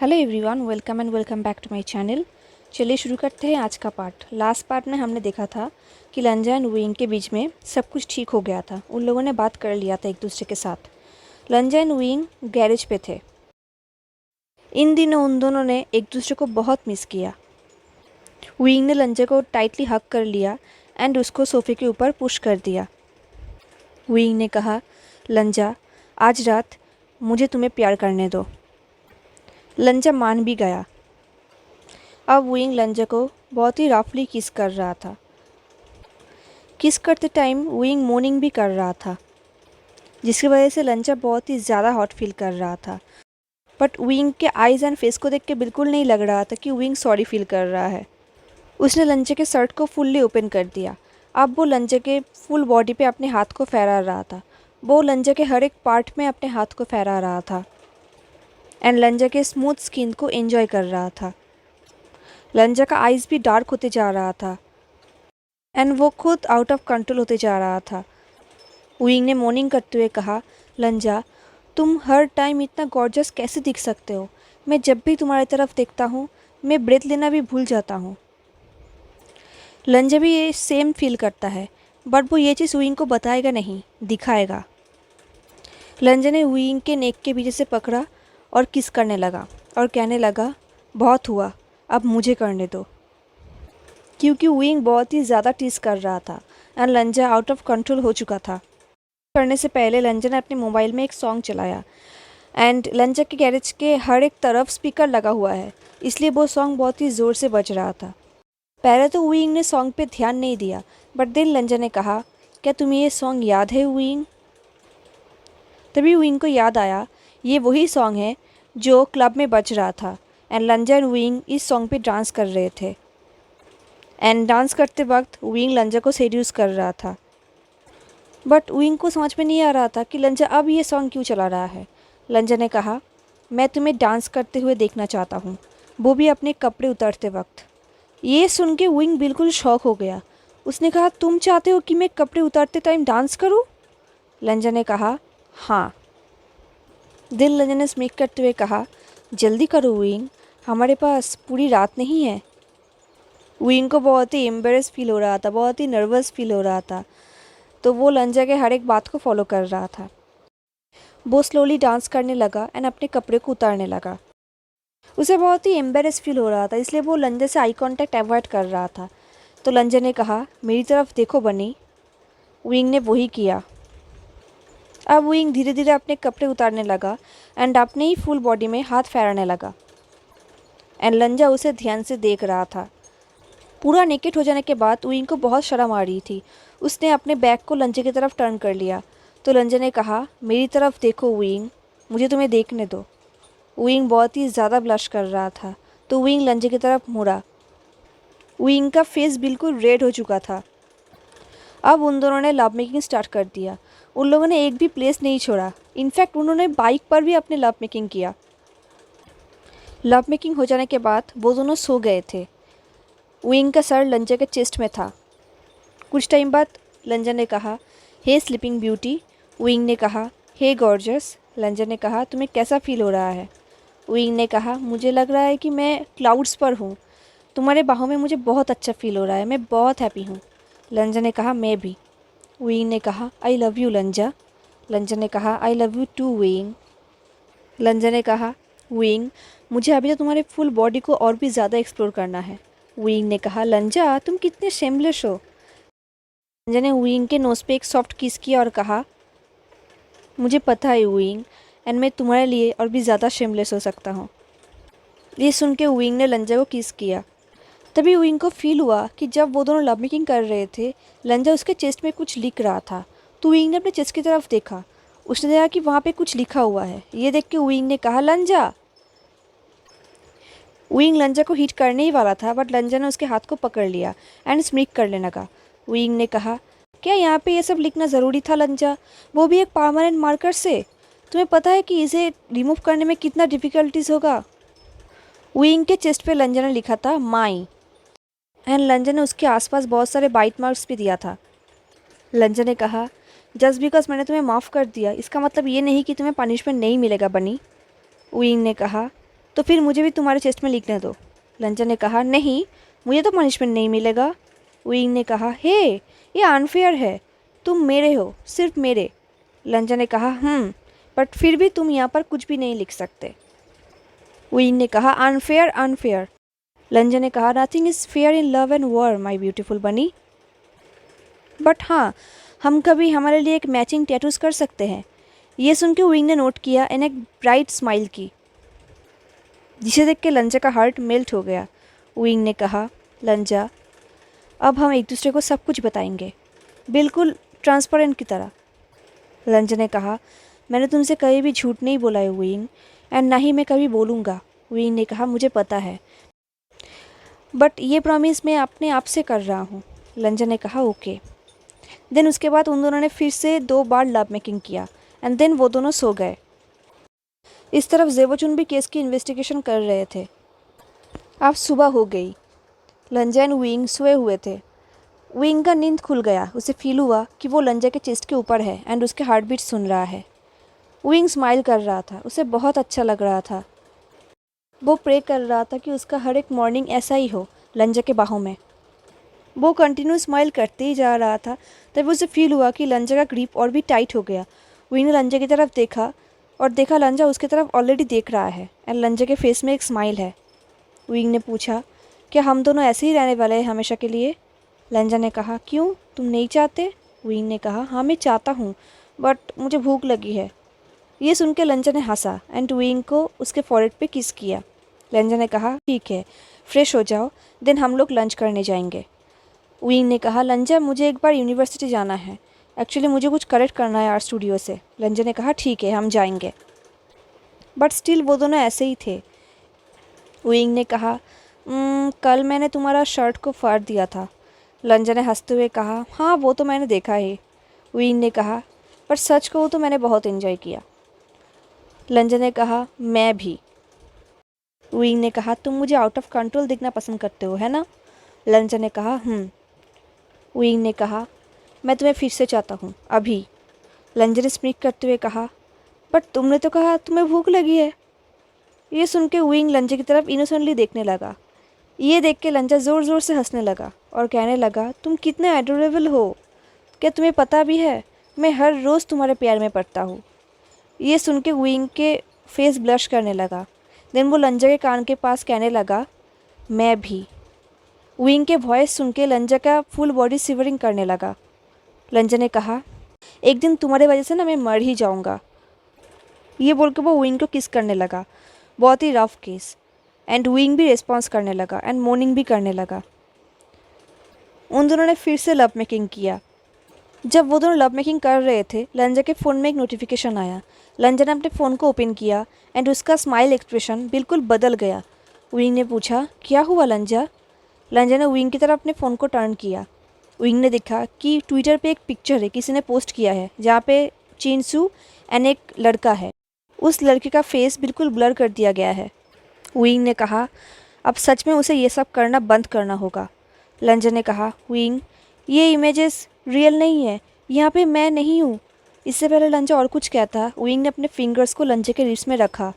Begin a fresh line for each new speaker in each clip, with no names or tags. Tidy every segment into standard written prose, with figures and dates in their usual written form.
Hello everyone, welcome back to my channel. चलिए शुरू करते हैं आज का पार्ट। लास्ट पार्ट में हमने देखा था कि लंजा एंड विंग के बीच में सब कुछ ठीक हो गया था। उन लोगों ने बात कर लिया था एक दूसरे के साथ। लंजा एंड विंग गैरेज पे थे। इन दिनों उन दोनों ने एक दूसरे को बहुत मिस किया। विंग ने लंजा को टाइटली हग कर लिया एंड उसको सोफे के ऊपर पुश कर दिया। विंग ने कहा, लंजा आज रात मुझे तुम्हें प्यार करने दो। लंजा मान भी गया। अब विंग लंजा को बहुत ही रफली किस कर रहा था। किस करते टाइम विंग मोर्निंग भी कर रहा था, जिसकी वजह से लंजा बहुत ही ज़्यादा हॉट फील कर रहा था। बट विंग के आइज़ एंड फेस को देख के बिल्कुल नहीं लग रहा था कि विंग सॉरी फील कर रहा है। उसने लंजा के शर्ट को फुल्ली ओपन कर दिया। अब वो लंजा के फुल बॉडी पे अपने हाथ को फहरा रहा था। वो लंजा के हर एक पार्ट में अपने हाथ को फहरा रहा था एंड लंजा के स्मूथ स्किन को एंजॉय कर रहा था। लंजा का आइज़ भी डार्क होते जा रहा था एंड वो खुद आउट ऑफ कंट्रोल होते जा रहा था। विंग ने मॉर्निंग करते हुए कहा, लंजा तुम हर टाइम इतना गॉर्जस कैसे दिख सकते हो? मैं जब भी तुम्हारी तरफ देखता हूँ मैं ब्रेथ लेना भी भूल जाता हूँ। लंजा भी ये सेम फील करता है, बट वो ये चीज़ विंग को बताएगा नहीं, दिखाएगा। लंजा ने विंग के नेक के पीछे से पकड़ा और किस करने लगा और कहने लगा, बहुत हुआ, अब मुझे करने दो। क्योंकि विंग बहुत ही ज़्यादा टीस कर रहा था एंड लंजा आउट ऑफ कंट्रोल हो चुका था। करने से पहले लंजा ने अपने मोबाइल में एक सॉन्ग चलाया एंड लंजा के गैरेज के हर एक तरफ स्पीकर लगा हुआ है, इसलिए वो सॉन्ग बहुत ही ज़ोर से बज रहा था। पहले तो विंग ने सॉन्ग पे ध्यान नहीं दिया, बट देन लंजा ने कहा, क्या तुम्हें ये सॉन्ग याद है विंग? तभी विंग को याद आया ये वही सॉन्ग है जो क्लब में बज रहा था एंड लंजा एंड विंग इस सॉन्ग पे डांस कर रहे थे एंड डांस करते वक्त विंग लंजा को सेड्यूस कर रहा था। बट विंग को समझ में नहीं आ रहा था कि लंजा अब ये सॉन्ग क्यों चला रहा है। लंजा ने कहा, मैं तुम्हें डांस करते हुए देखना चाहता हूँ, वो भी अपने कपड़े उतारते वक्त। ये सुन के विंग बिल्कुल शॉक हो गया। उसने कहा, तुम चाहते हो कि मैं कपड़े उतारते टाइम डांस करूँ? लंजा ने कहा, हाँ। दिल लंजा ने स्मिक करते हुए कहा, जल्दी करो विंग, हमारे पास पूरी रात नहीं है। विंग को बहुत ही एम्बेरस फील हो रहा था, बहुत ही नर्वस फील हो रहा था, तो वो लंजा के हर एक बात को फॉलो कर रहा था। वो स्लोली डांस करने लगा एंड अपने कपड़े को उतारने लगा। उसे बहुत ही एम्बेरस फील हो रहा था, इसलिए वो लंजा से आई कांटेक्ट अवॉइड कर रहा था। तो लंजा ने कहा, मेरी तरफ देखो बनी। विंग ने वही किया। अब विंग धीरे धीरे अपने कपड़े उतारने लगा एंड अपने ही फुल बॉडी में हाथ फेराने लगा एंड लंजा उसे ध्यान से देख रहा था। पूरा नेकेड हो जाने के बाद विंग को बहुत शर्म आ रही थी। उसने अपने बैग को लंजा की तरफ टर्न कर लिया। तो लंजा ने कहा, मेरी तरफ देखो विंग, मुझे तुम्हें देखने दो। विंग बहुत ही ज़्यादा ब्लश कर रहा था, तो विंग लंजा की तरफ मुड़ा। विंग का फेस बिल्कुल रेड हो चुका था। अब उन दोनों ने लव मेकिंग स्टार्ट कर दिया। उन लोगों ने एक भी प्लेस नहीं छोड़ा। इनफैक्ट उन्होंने बाइक पर भी अपने लव मेकिंग किया। लव मेकिंग हो जाने के बाद वो दोनों सो गए थे। विंग का सर लंजा के चेस्ट में था। कुछ टाइम बाद लंजा ने कहा, हे स्लीपिंग ब्यूटी। विंग ने कहा, हे गॉर्जस। लंजा ने कहा, तुम्हें कैसा फील हो रहा है? विंग ने कहा, मुझे लग रहा है कि मैं क्लाउड्स पर हूँ। तुम्हारे बाहों में मुझे बहुत अच्छा फील हो रहा है, मैं बहुत हैप्पी हूँ। लंजा ने कहा, मैं भी। विंग ने कहा, आई लव यू लंजा। लंजा ने कहा, I love you too Wing. Lanja ने कहा, विंग मुझे अभी तो तुम्हारे फुल बॉडी को और भी ज़्यादा एक्सप्लोर करना है। विंग ने कहा, लंजा तुम कितने शेमलेस हो। लंजा ने विंग के नोज़ पे एक सॉफ्ट किस किया और कहा, मुझे पता है विंग, एंड मैं तुम्हारे लिए और भी ज़्यादा शेमलेस हो सकता हूँ। ये सुन के विंग ने लंजा को किस किया। तभी विंग को फील हुआ कि जब वो दोनों लव मेकिंग कर रहे थे, लंजा उसके चेस्ट में कुछ लिख रहा था। तो विंग ने अपने चेस्ट की तरफ देखा। उसने देखा कि वहाँ पे कुछ लिखा हुआ है। ये देख के विंग ने कहा, लंजा। विंग लंजा को हिट करने ही वाला था, बट लंजा ने उसके हाथ को पकड़ लिया एंड स्मिक करने लगा। विंग ने कहा, क्या यहाँ पे ये सब लिखना ज़रूरी था लंजा, वो भी एक परमानेंट मार्कर से? तुम्हें पता है कि इसे रिमूव करने में कितना डिफ़िकल्टीज होगा? विंग के चेस्ट पे लंजा ने लिखा था माई एंड लंजा ने उसके आसपास बहुत सारे बाइट मार्क्स भी दिया था। लंजा ने कहा, जस्ट बिकॉज मैंने तुम्हें माफ़ कर दिया इसका मतलब ये नहीं कि तुम्हें पनिशमेंट नहीं मिलेगा बनी। विंग ने कहा, तो फिर मुझे भी तुम्हारे चेस्ट में लिखने दो। लंजा ने कहा, नहीं, मुझे तो पनिशमेंट नहीं मिलेगा। विंग ने कहा, हे, ये अनफेयर है, तुम मेरे हो, सिर्फ मेरे। लंजा ने कहा, बट फिर भी तुम यहाँ पर कुछ भी नहीं लिख सकते। विंग ने कहा, अनफेयर, अनफेयर। लंजा ने कहा, nothing is fair in love and war my beautiful बनी। बट हाँ, हम कभी हमारे लिए एक मैचिंग टैटूज कर सकते हैं। ये सुन के विंग ने नोट किया एंड एक ब्राइट स्माइल की, जिसे देख के लंजा का हार्ट मेल्ट हो गया। विंग ने कहा, लंजा, अब हम एक दूसरे को सब कुछ बताएंगे, बिल्कुल ट्रांसपेरेंट की तरह। लंजा ने कहा, मैंने तुमसे कभी भी झूठ नहीं बोला है विंग, एंड ना ही मैं कभी बोलूँगा। विंग ने कहा, मुझे पता है, बट ये प्रॉमिस मैं अपने आप से कर रहा हूँ। लंजा ने कहा, ओके। देन उसके बाद उन दोनों ने फिर से 2 बार लव मेकिंग किया एंड देन वो दोनों सो गए। इस तरफ जेबोचुन भी केस की इन्वेस्टिगेशन कर रहे थे। अब सुबह हो गई। लंजा एंड विंग सोए हुए थे। विंग का नींद खुल गया। उसे फील हुआ कि वो लंजा के चेस्ट के ऊपर है एंड उसके हार्ट बीट सुन रहा है। विंग स्माइल कर रहा था, उसे बहुत अच्छा लग रहा था। वो प्रे कर रहा था कि उसका हर एक मॉर्निंग ऐसा ही हो, लंजा के बाहों में। वो कंटिन्यू स्माइल करते ही जा रहा था। तभी उसे फील हुआ कि लंजा का ग्रिप और भी टाइट हो गया। विंग ने लंजा की तरफ देखा और देखा लंजा उसकी तरफ ऑलरेडी देख रहा है एंड लंजा के फेस में एक स्माइल है। विंग ने पूछा, क्या हम दोनों ऐसे ही रहने वाले हैं हमेशा के लिए? लंजा ने कहा, क्यों, तुम नहीं चाहते? विंग ने कहा, हाँ मैं चाहता हूँ, बट मुझे भूख लगी है। ये सुन के लंजा ने हंसा एंड विंग को उसके फॉरहेड पे किस किया। लंजा ने कहा, ठीक है, फ्रेश हो जाओ, देन हम लोग लंच करने जाएंगे। विंग ने कहा, लंजा, मुझे एक बार यूनिवर्सिटी जाना है, एक्चुअली मुझे कुछ करेक्ट करना है आर्ट स्टूडियो से। लंजा ने कहा, ठीक है, हम जाएंगे। बट स्टिल वो दोनों ऐसे ही थे। विंग ने कहा, कल मैंने तुम्हारा शर्ट को फाड़ दिया था। लंजा ने हंसते हुए कहा, हाँ वो तो मैंने देखा है। विंग ने कहा, पर सच कहूँ तो मैंने बहुत एंजॉय किया। लंजा ने कहा, मैं भी। विंग ने कहा, तुम मुझे आउट ऑफ कंट्रोल दिखना पसंद करते हो, है ना? लंजा ने कहा, विंग ने कहा, मैं तुम्हें फिर से चाहता हूँ, अभी। लंजा ने स्मिक करते हुए कहा, बट तुमने तो कहा तुम्हें भूख लगी है। ये सुन के विंग लंजा की तरफ इनोसेंटली देखने लगा। ये देख के लंजा ज़ोर ज़ोर से हंसने लगा और कहने लगा, तुम कितने एडोरेबल हो, क्या तुम्हें पता भी है मैं हर रोज़ तुम्हारे प्यार में पड़ता हूँ। ये सुन के विंग के फेस ब्लश करने लगा। देन वो लंजा के कान के पास कहने लगा, मैं भी। विंग के वॉइस सुन के लंजा का फुल बॉडी शिवरिंग करने लगा। लंजा ने कहा, एक दिन तुम्हारे वजह से ना मैं मर ही जाऊंगा। ये बोल के वो विंग को किस करने लगा, बहुत ही रफ किस। एंड विंग भी रिस्पॉन्स करने लगा एंड मोर्निंग भी करने लगा। उन दोनों ने फिर से लव मेकिंग किया। जब वो दोनों लव मेकिंग कर रहे थे, लंजा के फ़ोन में एक नोटिफिकेशन आया। लंजा ने अपने फ़ोन को ओपन किया एंड उसका स्माइल एक्सप्रेशन बिल्कुल बदल गया। विंग ने पूछा, क्या हुआ लंजा? लंजा ने विंग की तरफ अपने फ़ोन को टर्न किया। विंग ने देखा कि ट्विटर पे एक पिक्चर है, किसी ने पोस्ट किया है, जहाँ पे चिनसू एंड एक लड़का है। उस लड़के का फेस बिल्कुल ब्लर कर दिया गया है। विंग ने कहा, अब सच में उसे ये सब करना बंद करना होगा। लंजा ने कहा, विंग, ये इमेजेस रियल नहीं है, यहाँ पे मैं नहीं हूँ। इससे पहले लंजा और कुछ कहता, विंग ने अपने फिंगर्स को लंजा के लिप्स में रखा।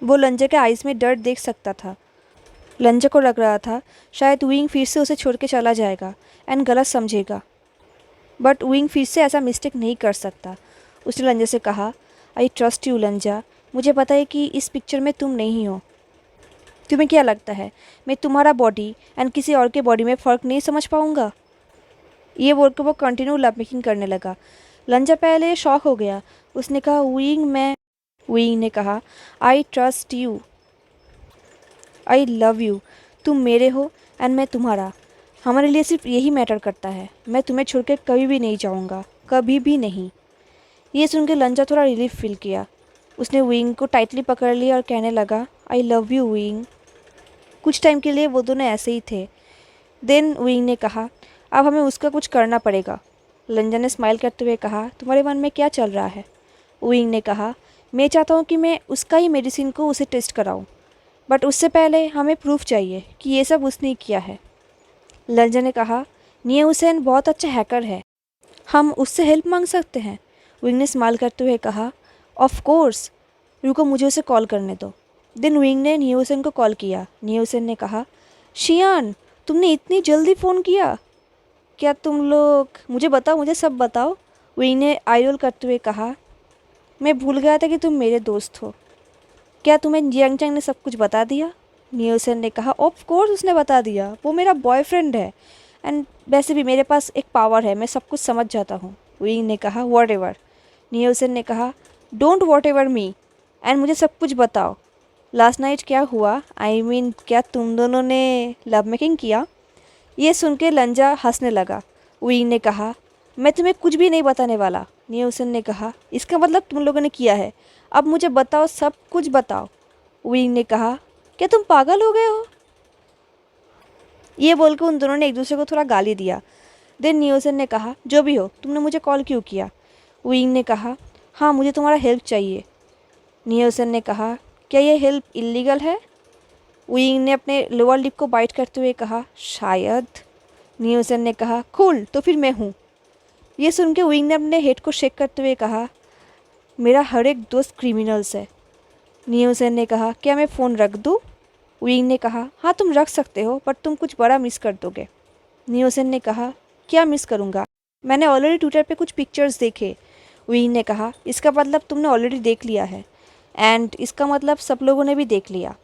वो लंजा के आइज़ में डर देख सकता था। लंजा को लग रहा था शायद विंग फिर से उसे छोड़ के चला जाएगा एंड गलत समझेगा, बट विंग फिर से ऐसा मिस्टेक नहीं कर सकता। उसने लंजा से कहा, आई ट्रस्ट यू लंजा, मुझे पता है कि इस पिक्चर में तुम नहीं हो। तुम्हें क्या लगता है मैं तुम्हारा बॉडी एंड किसी और के बॉडी में फ़र्क नहीं समझ पाऊँगा? ये बोल के वो कंटिन्यू लव मेकिंग करने लगा। लंजा पहले शॉक हो गया। उसने कहा, विंग ने कहा, I trust you, I love you, तुम मेरे हो एंड मैं तुम्हारा। हमारे लिए सिर्फ यही मैटर करता है। मैं तुम्हें छोड़ के कभी भी नहीं जाऊँगा, कभी भी नहीं। ये सुन के लंजा थोड़ा रिलीफ फील किया। उसने विंग को टाइटली पकड़ लिया और कहने लगा, आई लव यू विंग। कुछ टाइम के लिए वो दोनों ऐसे ही थे। देन विंग ने कहा, अब हमें उसका कुछ करना पड़ेगा। लंजा ने स्माइल करते हुए कहा, तुम्हारे मन में क्या चल रहा है? विंग ने कहा, मैं चाहता हूँ कि मैं उसका ही मेडिसिन को उसे टेस्ट कराऊँ, बट उससे पहले हमें प्रूफ चाहिए कि ये सब उसने ही किया है। लंजा ने कहा, निया हुसैन बहुत अच्छा हैकर है, हम उससे हेल्प मांग सकते हैं। विंग ने स्माइल करते हुए कहा, ऑफ कोर्स, रुको मुझे उसे कॉल करने दो। देन विंग ने नियोसन को कॉल किया। नियोसन ने कहा, शियान तुमने इतनी जल्दी फ़ोन किया, क्या तुम लोग, मुझे बताओ, मुझे सब बताओ। विंग ने आई रोल करते हुए कहा, मैं भूल गया था कि तुम मेरे दोस्त हो। क्या तुम्हें जियांग चैंग ने सब कुछ बता दिया? नियोसन ने कहा, ऑफ कोर्स उसने बता दिया, वो मेरा बॉयफ्रेंड है एंड वैसे भी मेरे पास एक पावर है, मैं सब कुछ समझ जाता हूँ। विंग ने कहा, वॉट एवर। नियोसन ने कहा, don't what ever me and मुझे सब कुछ बताओ। लास्ट नाइट क्या हुआ? आई मीन क्या तुम दोनों ने लव मेकिंग किया? ये सुन के लंजा हंसने लगा। विंग ने कहा, मैं तुम्हें कुछ भी नहीं बताने वाला। नियोसन ने कहा, इसका मतलब तुम लोगों ने किया है, अब मुझे बताओ, सब कुछ बताओ। विंग ने कहा, क्या तुम पागल हो गए हो? ये बोल के उन दोनों ने एक दूसरे को थोड़ा गाली दिया। देन नियोसन ने कहा, जो भी हो, तुमने मुझे कॉल क्यों किया? विंग ने कहा, हाँ मुझे तुम्हारा हेल्प चाहिए। नियोसन ने कहा, क्या ये हेल्प इलीगल है? विंग ने अपने लोअर लिप को बाइट करते हुए कहा, शायद। नियोसन ने कहा, कूल, तो फिर मैं हूँ। ये सुन के विंग ने अपने हेड को शेक करते हुए कहा, मेरा हर एक दोस्त क्रिमिनल्स है। नियोसन ने कहा, क्या मैं फ़ोन रख दूँ? विंग ने कहा, हाँ तुम रख सकते हो, पर तुम कुछ बड़ा मिस कर दोगे। नियोसन ने कहा, क्या मिस करूँगा? मैंने ऑलरेडी ट्विटर पे कुछ पिक्चर्स देखे। विंग ने कहा, इसका मतलब तुमने ऑलरेडी देख लिया है एंड इसका मतलब सब लोगों ने भी देख लिया।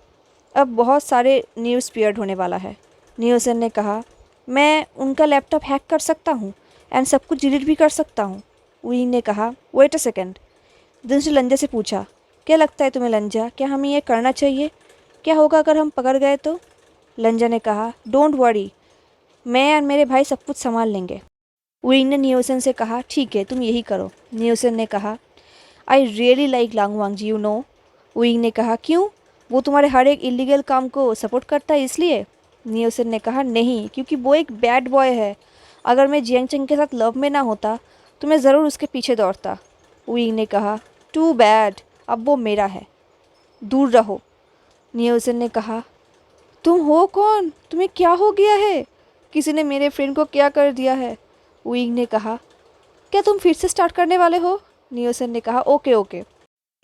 अब बहुत सारे न्यूज़ स्प्रेड होने वाला है। नियोसन ने कहा, मैं उनका लैपटॉप हैक कर सकता हूँ एंड सब कुछ डिलीट भी कर सकता हूँ। विंग ने कहा, वेट अ सेकेंड। दिन से लंजा से पूछा, क्या लगता है तुम्हें लंजा, क्या हमें ये करना चाहिए? क्या होगा अगर हम पकड़ गए तो? लंजा ने कहा, डोंट वरी, मैं और मेरे भाई सब कुछ संभाल लेंगे। विंग ने नियोसन से कहा, ठीक है तुम यही करो। नियोसन ने कहा, I really like Longwang, you know. Wing ने कहा, क्यों? वो तुम्हारे हर एक इलीगल काम को सपोर्ट करता है इसलिए? नियोसन ने कहा, नहीं, क्योंकि वो एक बैड बॉय है। अगर मैं जियांग चंग के साथ लव में ना होता तो मैं ज़रूर उसके पीछे दौड़ता। विंग ने कहा, टू बैड, अब वो मेरा है, दूर रहो। नियोसन ने कहा, तुम हो कौन? तुम्हें क्या हो गया है? किसी ने मेरे फ्रेंड को क्या कर दिया है? विंग ने कहा, क्या तुम फिर से स्टार्ट करने वाले हो? नियोसन ने कहा, ओके ओके,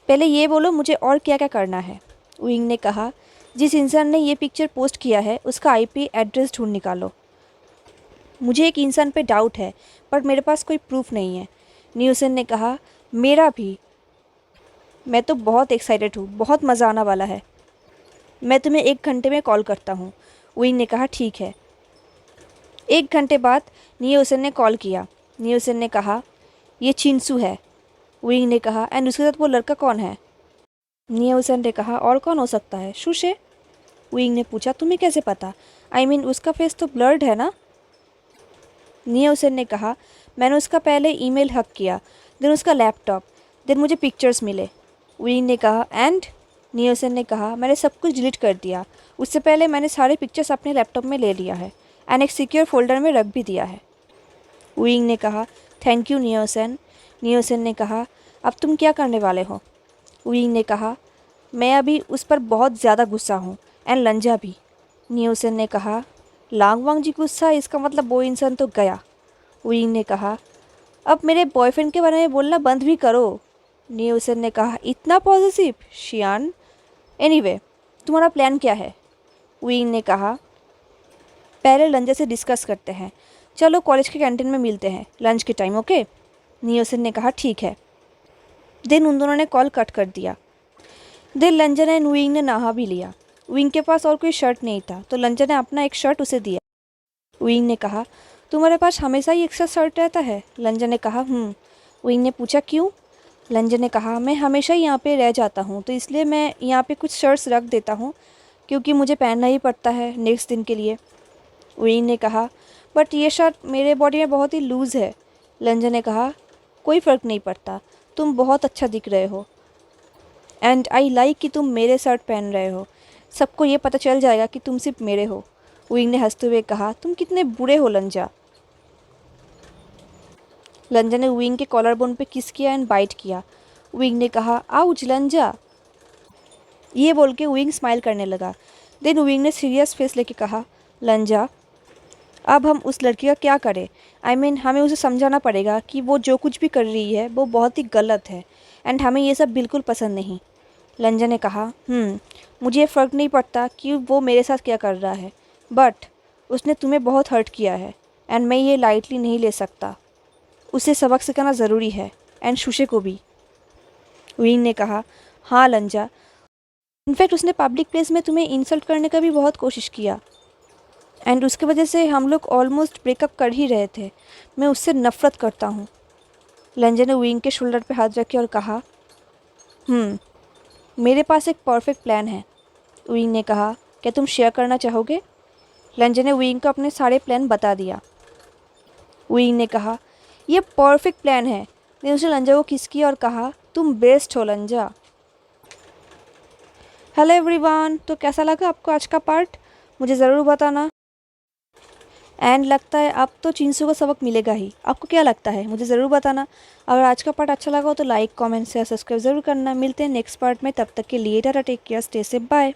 पहले ये बोलो मुझे और क्या क्या करना है। विंग ने कहा, जिस इंसान ने ये पिक्चर पोस्ट किया है उसका आईपी एड्रेस ढूंढ निकालो। मुझे एक इंसान पे डाउट है पर मेरे पास कोई प्रूफ नहीं है। नियोसन ने कहा, मेरा भी, मैं तो बहुत एक्साइटेड हूँ, बहुत मज़ा आने वाला है। मैं तुम्हें 1 घंटे में कॉल करता हूँ। विंग ने कहा, ठीक है। 1 घंटे बाद नियोसन ने कॉल किया। नियोसन ने कहा, ये चिंसू है। विंग ने कहा, एंड उसके साथ वो लड़का कौन है? नियोसन ने कहा, और कौन हो सकता है, शुशे। विंग ने पूछा, तुम्हें कैसे पता? आई मीन उसका फेस तो ब्लर्ड है ना? नियोसन ने कहा, मैंने उसका पहले ईमेल हैक किया, देन उसका लैपटॉप, देन मुझे पिक्चर्स मिले। विंग ने कहा, एंड? नियोसन ने कहा, मैंने सब कुछ डिलीट कर दिया। उससे पहले मैंने सारे पिक्चर्स अपने लैपटॉप में ले लिया है एंड एक सिक्योर फोल्डर में रख भी दिया है। विंग ने कहा, थैंक यू नियोसन। नियोसन ने कहा, अब तुम क्या करने वाले हो? विंग ने कहा, मैं अभी उस पर बहुत ज़्यादा गुस्सा हूँ एंड लंजा भी। नियोसन ने कहा, लांगवांग जी गुस्सा, इसका मतलब वो इंसान तो गया। विंग ने कहा, अब मेरे बॉयफ्रेंड के बारे में बोलना बंद भी करो। नियोसन ने कहा, इतना पॉजिटिव शियान। एनीवे, तुम्हारा प्लान क्या है? विंग ने कहा, पहले लंजा से डिस्कस करते हैं, चलो कॉलेज के कैंटीन में मिलते हैं लंच के टाइम, ओके? नियोसन ने कहा, ठीक है। देन उन दोनों ने कॉल कट कर दिया। देन लंजन एंड विंग ने नहा भी लिया। विंग के पास और कोई शर्ट नहीं था तो लंजन ने अपना एक शर्ट उसे दिया। विंग ने कहा, तुम्हारे पास हमेशा ही एक्स्ट्रा शर्ट रहता है? लंजन ने कहा, विंग ने पूछा, क्यों? लंजन ने कहा, मैं हमेशा ही यहाँ पे रह जाता हूँ तो इसलिए मैं यहाँ पे कुछ शर्ट्स रख देता हूँ क्योंकि मुझे पहनना ही पड़ता है नेक्स्ट दिन के लिए। विंग ने कहा, बट ये शर्ट मेरे बॉडी में बहुत ही लूज़ है। लंजन ने कहा, कोई फ़र्क नहीं पड़ता, तुम बहुत अच्छा दिख रहे हो एंड आई लाइक कि तुम मेरे शर्ट पहन रहे हो, सबको ये पता चल जाएगा कि तुम सिर्फ मेरे हो। विंग ने हंसते हुए कहा, तुम कितने बुरे हो लंजा। लंजा ने विंग के कॉलर बोन पे किस किया एंड बाइट किया। विंग ने कहा, आउच लंजा। ये बोल के विंग स्माइल करने लगा। देन विंग ने सीरियस फेस लेके कहा, लंजा अब हम उस लड़की का क्या करें? आई मीन हमें उसे समझाना पड़ेगा कि वो जो कुछ भी कर रही है वो बहुत ही गलत है एंड हमें ये सब बिल्कुल पसंद नहीं। लंजा ने कहा, मुझे फ़र्क नहीं पड़ता कि वो मेरे साथ क्या कर रहा है, बट उसने तुम्हें बहुत हर्ट किया है एंड मैं ये लाइटली नहीं ले सकता। उसे सबक सिखाना ज़रूरी है एंड शुशे को भी। विंग ने कहा, हाँ लंजा, इनफैक्ट उसने पब्लिक प्लेस में तुम्हें इंसल्ट करने का भी बहुत कोशिश किया एंड उसकी वजह से हम लोग ऑलमोस्ट ब्रेकअप कर ही रहे थे। मैं उससे नफ़रत करता हूँ। लंजा ने विंग के शोल्डर पे हाथ रखे और कहा, मेरे पास एक परफेक्ट प्लान है। विंग ने कहा, क्या तुम शेयर करना चाहोगे? लंजा ने विंग को अपने सारे प्लान बता दिया। विंग ने कहा, यह परफेक्ट प्लान है। ने उसने लंजा को किस किया और कहा, तुम बेस्ट हो लंजा। हेलो एवरीवन, तो कैसा लगा आपको आज का पार्ट? मुझे ज़रूर बताना। एंड लगता है अब तो चिंसू को सबक मिलेगा ही। आपको क्या लगता है? मुझे ज़रूर बताना। अगर आज का पार्ट अच्छा लगा हो तो लाइक, कमेंट, शेयर, सब्सक्राइब ज़रूर करना। मिलते हैं नेक्स्ट पार्ट में, तब तक के लिए tata, take care, stay safe, bye.